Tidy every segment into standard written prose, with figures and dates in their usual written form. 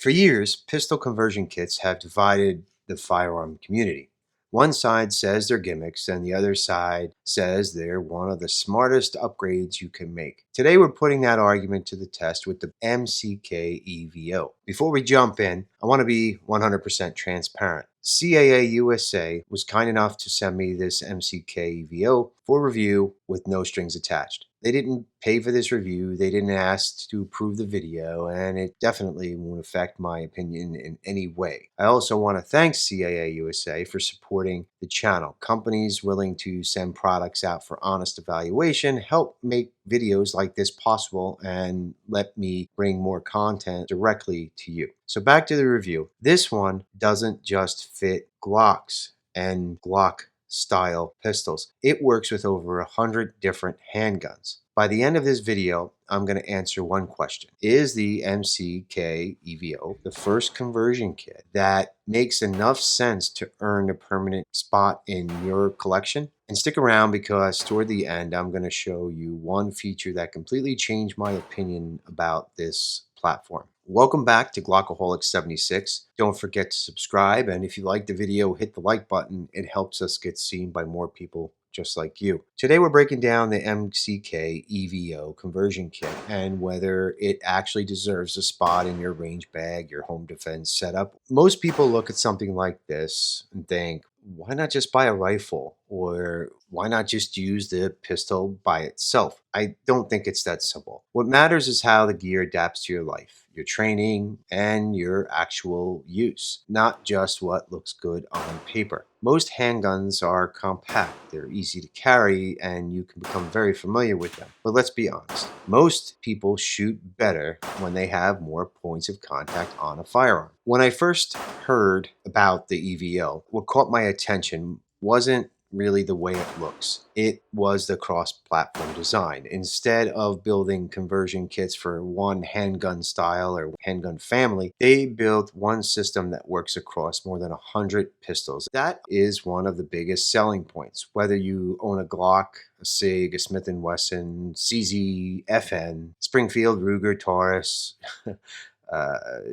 For years, pistol conversion kits have divided the firearm community. One side says they're gimmicks, and the other side says they're one of the smartest upgrades you can make. Today, we're putting that argument to the test with the MCK EVO. Before we jump in, I want to be 100% transparent. CAA USA was kind enough to send me this MCK EVO for review with no strings attached. They didn't pay for this review, they didn't ask to approve the video, and it definitely won't affect my opinion in any way. I also want to thank CAA USA for supporting the channel. Companies willing to send products out for honest evaluation help make videos like this possible and let me bring more content directly to you. So back to the review. This one doesn't just fit Glocks and Glock style pistols. It works with over 100 different handguns. By the end of this video, I'm going to answer one question. Is the MCK EVO the first conversion kit that makes enough sense to earn a permanent spot in your collection? And stick around because toward the end, I'm going to show you one feature that completely changed my opinion about this platform. Welcome back to Glockaholic76. Don't forget to subscribe, and if you like the video, hit the like button. It helps us get seen by more people just like you. Today we're breaking down the MCK EVO Conversion Kit and whether it actually deserves a spot in your range bag, your home defense setup. Most people look at something like this and think, why not just buy a rifle? Or why not just use the pistol by itself? I don't think it's that simple. What matters is how the gear adapts to your life, your training, and your actual use, not just what looks good on paper. Most handguns are compact, they're easy to carry, and you can become very familiar with them. But let's be honest, most people shoot better when they have more points of contact on a firearm. When I first heard about the EVO, what caught my attention wasn't really the way it looks. It was the cross-platform design. Instead of building conversion kits for one handgun style or handgun family, they built one system that works across more than 100 pistols. That is one of the biggest selling points. Whether you own a Glock, a SIG, a Smith & Wesson, CZ, FN, Springfield, Ruger, Taurus,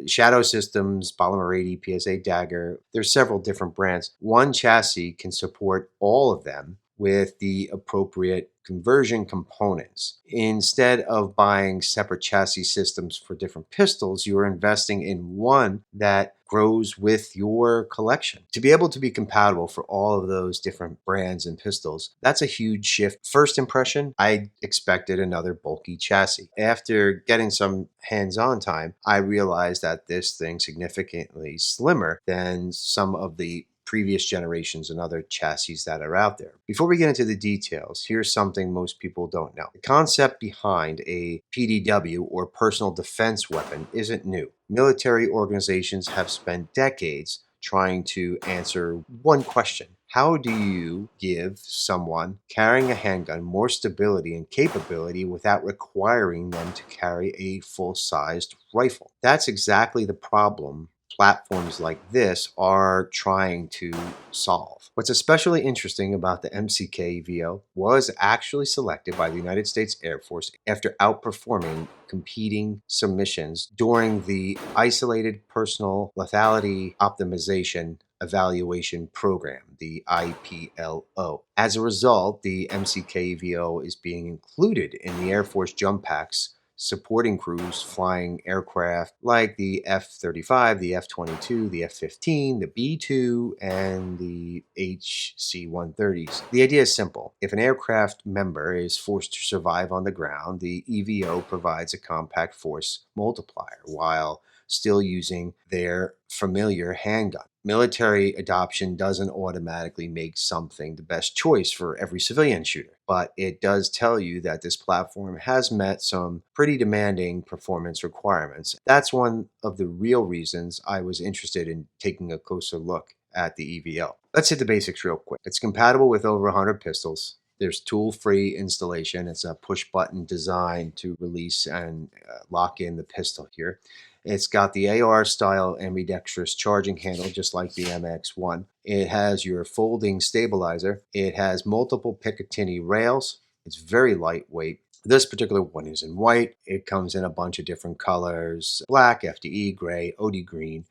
Shadow Systems, Polymer 80, PSA Dagger. There's several different brands. One chassis can support all of them with the appropriate conversion components. Instead of buying separate chassis systems for different pistols, you are investing in one that grows with your collection. To be able to be compatible for all of those different brands and pistols, that's a huge shift. First impression, I expected another bulky chassis. After getting some hands-on time, I realized that this thing significantly slimmer than some of the previous generations and other chassis that are out there. Before we get into the details, here's something most people don't know. The concept behind a PDW or personal defense weapon isn't new. Military organizations have spent decades trying to answer one question. How do you give someone carrying a handgun more stability and capability without requiring them to carry a full-sized rifle? That's exactly the problem platforms like this are trying to solve. What's especially interesting about the MCK EVO was actually selected by the United States Air Force after outperforming competing submissions during the Isolated Personal Lethality Optimization Evaluation Program, the IPLO. As a result, the MCK EVO is being included in the Air Force jump packs supporting crews flying aircraft like the F-35, the F-22, the F-15, the B-2, and the HC-130s. The idea is simple. If an aircraft member is forced to survive on the ground, the EVO provides a compact force multiplier while still using their familiar handgun. Military adoption doesn't automatically make something the best choice for every civilian shooter, but it does tell you that this platform has met some pretty demanding performance requirements. That's one of the real reasons I was interested in taking a closer look at the EVO. Let's hit the basics real quick. It's compatible with over 100 pistols. There's tool-free installation. It's a push-button design to release and lock in the pistol here. It's got the AR-style ambidextrous charging handle, just like the MX-1. It has your folding stabilizer. It has multiple Picatinny rails. It's very lightweight. This particular one is in white. It comes in a bunch of different colors: black, FDE, gray, OD green.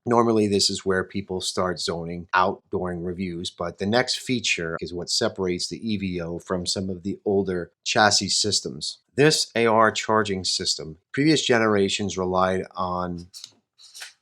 Normally, this is where people start zoning out during reviews, but the next feature is what separates the EVO from some of the older chassis systems. This AR charging system, previous generations relied on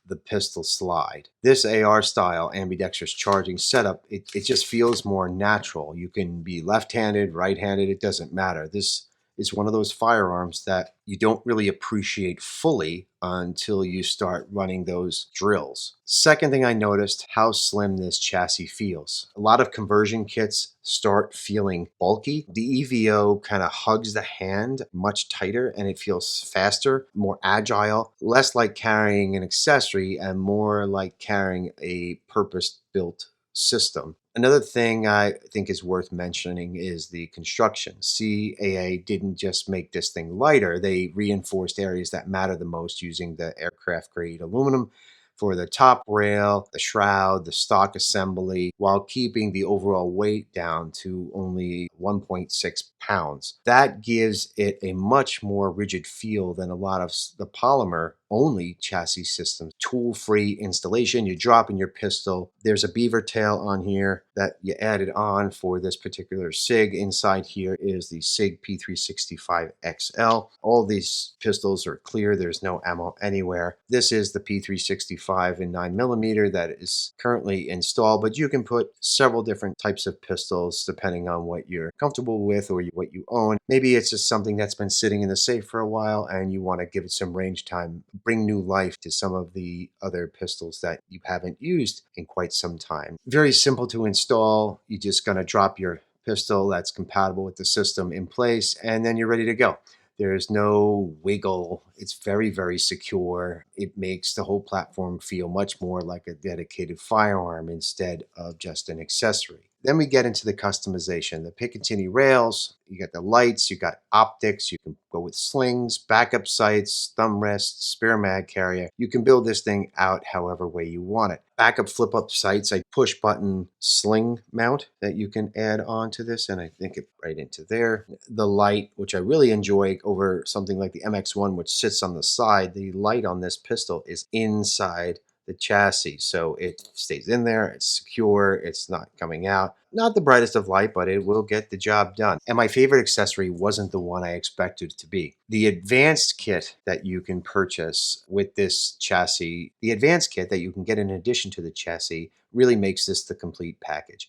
the pistol slide. This AR style ambidextrous charging setup, it just feels more natural. You can be left-handed, right-handed, it doesn't matter. This is one of those firearms that you don't really appreciate fully until you start running those drills. Second thing I noticed, how slim this chassis feels. A lot of conversion kits start feeling bulky. The EVO kind of hugs the hand much tighter, and it feels faster, more agile, less like carrying an accessory and more like carrying a purpose-built system. Another thing I think is worth mentioning is the construction. CAA didn't just make this thing lighter, they reinforced areas that matter the most using the aircraft grade aluminum for the top rail, the shroud, the stock assembly, while keeping the overall weight down to only 1.6 pounds. That gives it a much more rigid feel than a lot of the polymer only chassis systems. Tool-free installation, you drop in your pistol. There's a beaver tail on here that you added on for this particular SIG. Inside here is the SIG P365 XL. All these pistols are clear. There's no ammo anywhere. This is the P365 in 9mm that is currently installed, but you can put several different types of pistols depending on what you're comfortable with or what you own. Maybe it's just something that's been sitting in the safe for a while and you want to give it some range time, bring new life to some of the other pistols that you haven't used in quite some time. Very simple to install. You're just going to drop your pistol that's compatible with the system in place, and then you're ready to go. There's no wiggle. It's very, very secure. It makes the whole platform feel much more like a dedicated firearm instead of just an accessory. Then we get into the customization. The Picatinny rails, you got the lights, you got optics, you can go with slings, backup sights, thumb rests, spare mag carrier. You can build this thing out however way you want it. Backup flip-up sights, a push-button sling mount that you can add on to this, and I think it right into there. The light, which I really enjoy over something like the MX-1, which sits on the side. The light on this pistol is inside the chassis, so it stays in there, it's secure, it's not coming out. Not the brightest of light, but it will get the job done. And my favorite accessory wasn't the one I expected it to be. The advanced kit that you can purchase with this chassis, the advanced kit that you can get in addition to the chassis, really makes this the complete package.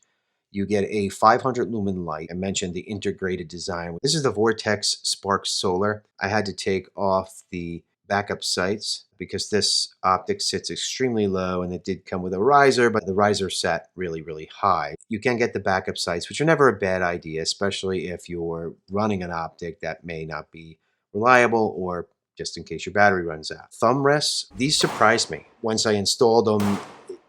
You get a 500 lumen light. I mentioned the integrated design. This is the Vortex Spark Solar. I had to take off the backup sights because this optic sits extremely low, and it did come with a riser, but the riser sat really, really high. You can get the backup sights, which are never a bad idea, especially if you're running an optic that may not be reliable or just in case your battery runs out. Thumb rests, these surprised me. Once I installed them,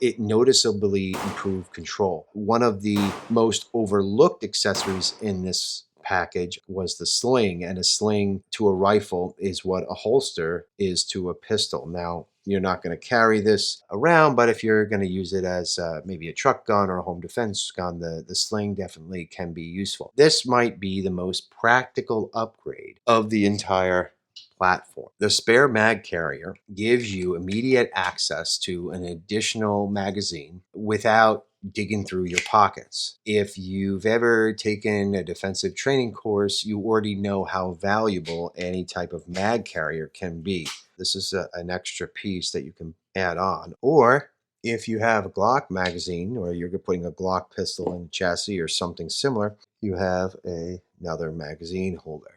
it noticeably improved control. One of the most overlooked accessories in this package was the sling, and a sling to a rifle is what a holster is to a pistol. Now, you're not going to carry this around, but if you're going to use it as maybe a truck gun or a home defense gun, the sling definitely can be useful. This might be the most practical upgrade of the entire platform. The spare mag carrier gives you immediate access to an additional magazine without digging through your pockets. If you've ever taken a defensive training course, you already know how valuable any type of mag carrier can be. This is an extra piece that you can add on. Or if you have a Glock magazine, or you're putting a Glock pistol in a chassis or something similar, you have another magazine holder.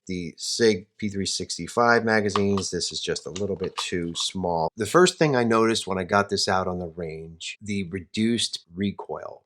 The SIG P365 magazines, this is just a little bit too small. The first thing I noticed when I got this out on the range, the reduced recoil.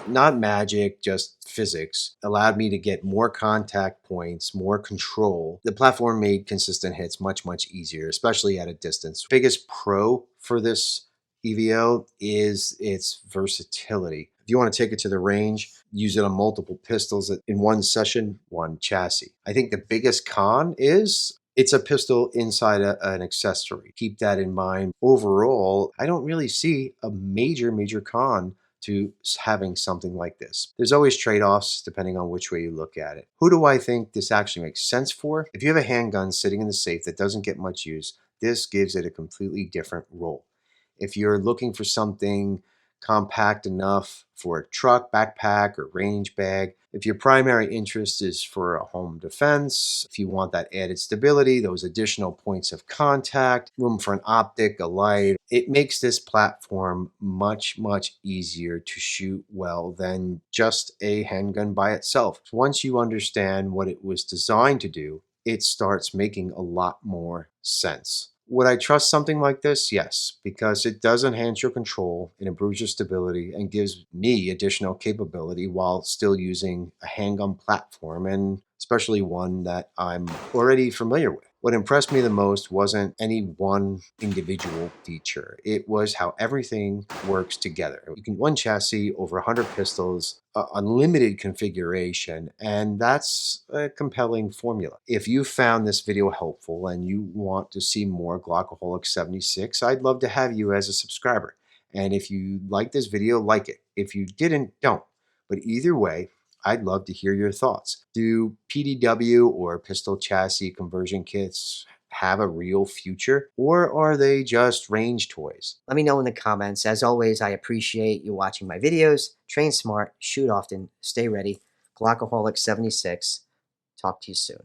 Not magic, just physics, allowed me to get more contact points, more control. The platform made consistent hits much, much easier, especially at a distance. Biggest pro for this EVO is its versatility. If you want to take it to the range, use it on multiple pistols in one session, one chassis. I think the biggest con is it's a pistol inside an accessory. Keep that in mind. Overall, I don't really see a major con to having something like this. There's always trade-offs depending on which way you look at it. Who do I think this actually makes sense for? If you have a handgun sitting in the safe that doesn't get much use, this gives it a completely different role. If you're looking for something compact enough for a truck, backpack, or range bag, if your primary interest is for a home defense, if you want that added stability, those additional points of contact, room for an optic, a light, it makes this platform much, much easier to shoot well than just a handgun by itself. Once you understand what it was designed to do, it starts making a lot more sense. Would I trust something like this? Yes, because it does enhance your control, it improves your stability, and gives me additional capability while still using a handgun platform, and especially one that I'm already familiar with. What impressed me the most wasn't any one individual feature. It was how everything works together. You can one chassis, over 100 pistols, unlimited configuration, and that's a compelling formula. If you found this video helpful and you want to see more Glockaholic 76, I'd love to have you as a subscriber. And if you like this video, like it. If you didn't, don't. But either way, I'd love to hear your thoughts. Do PDW or pistol chassis conversion kits have a real future, or are they just range toys? Let me know in the comments. As always, I appreciate you watching my videos. Train smart, shoot often, stay ready. Glockaholic 76. Talk to you soon.